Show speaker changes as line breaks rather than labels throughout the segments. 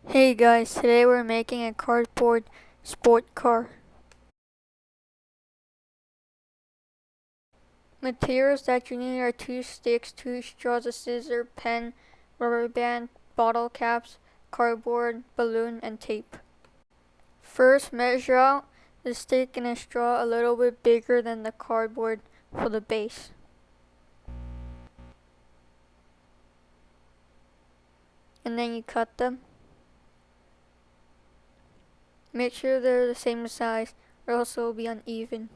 Hey guys, today we're making a cardboard sport car. Materials that you need are 2 sticks, 2 straws, a scissor, pen, rubber band, bottle caps, cardboard, balloon, and tape. First, measure out the stick and a straw a little bit bigger than the cardboard for the base. And then you cut them. Make sure they're the same size or else it will be uneven.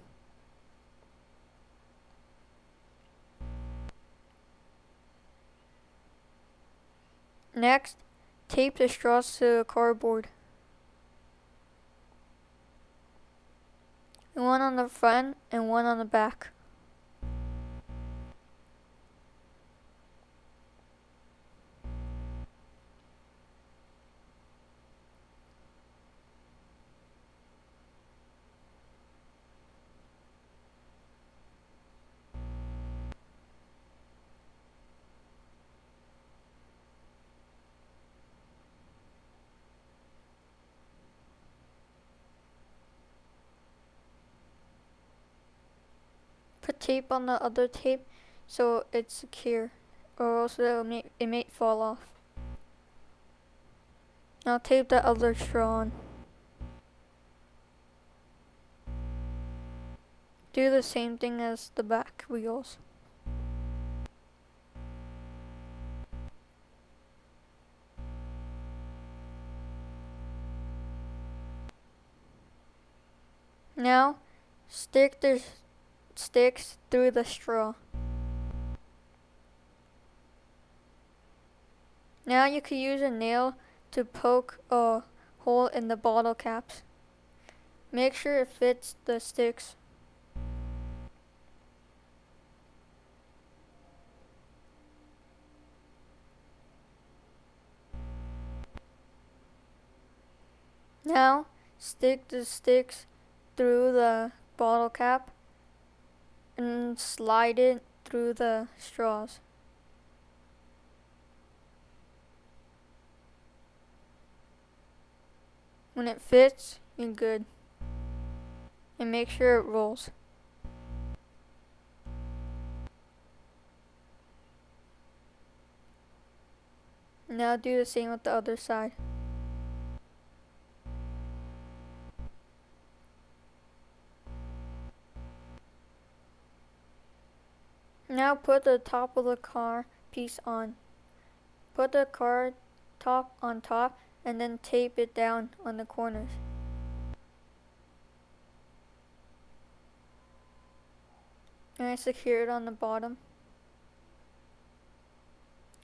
Next, tape the straws to the cardboard. One on the front and one on the back. Put tape on the other tape so it's secure, or else it may fall off. Now tape the other straw on. Do the same thing as the back wheels. Now stick the sticks through the straw. Now you can use a nail to poke a hole in the bottle caps. Make sure it fits the sticks. Now stick the sticks through the bottle cap and slide it through the straws. When it fits, you're good. And make sure it rolls. Now do the same with the other side. Now put the top of the car piece on. Put the car top on top and then tape it down on the corners. And secure it on the bottom.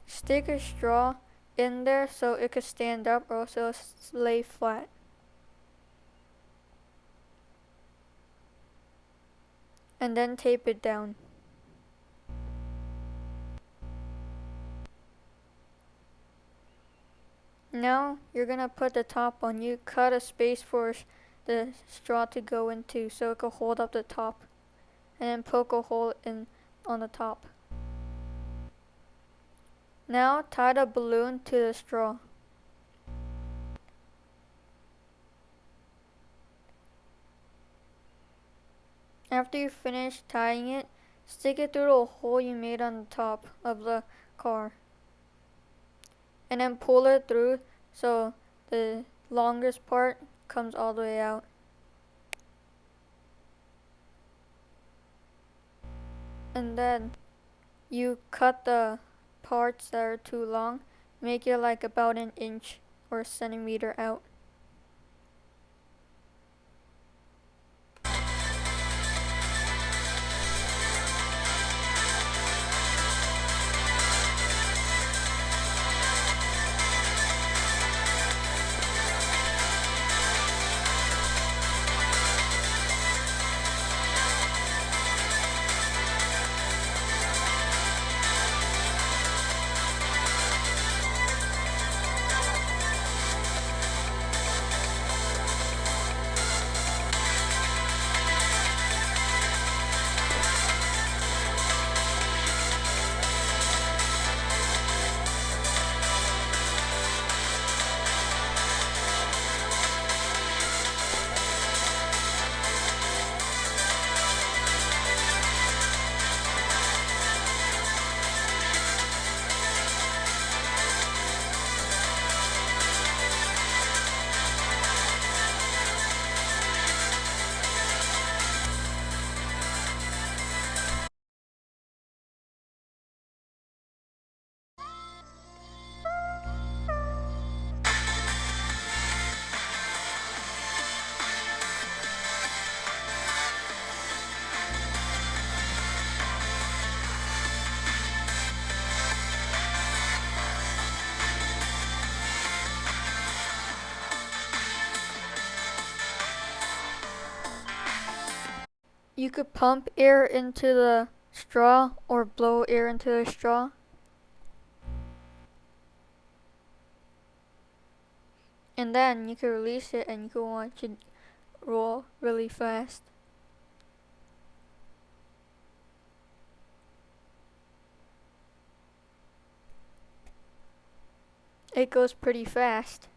Stick a straw in there so it could stand up or else it'll lay flat. And then tape it down. Now you're gonna put the top on. You cut a space for the straw to go into so it could hold up the top. And then poke a hole in on the top. Now tie the balloon to the straw. After you finish tying it, stick it through the hole you made on the top of the car. And then pull it through so the longest part comes all the way out. And then you cut the parts that are too long, make it like about an inch or a centimeter out. You could pump air into the straw or blow air into the straw. And then you can release it and you can watch it roll really fast. It goes pretty fast.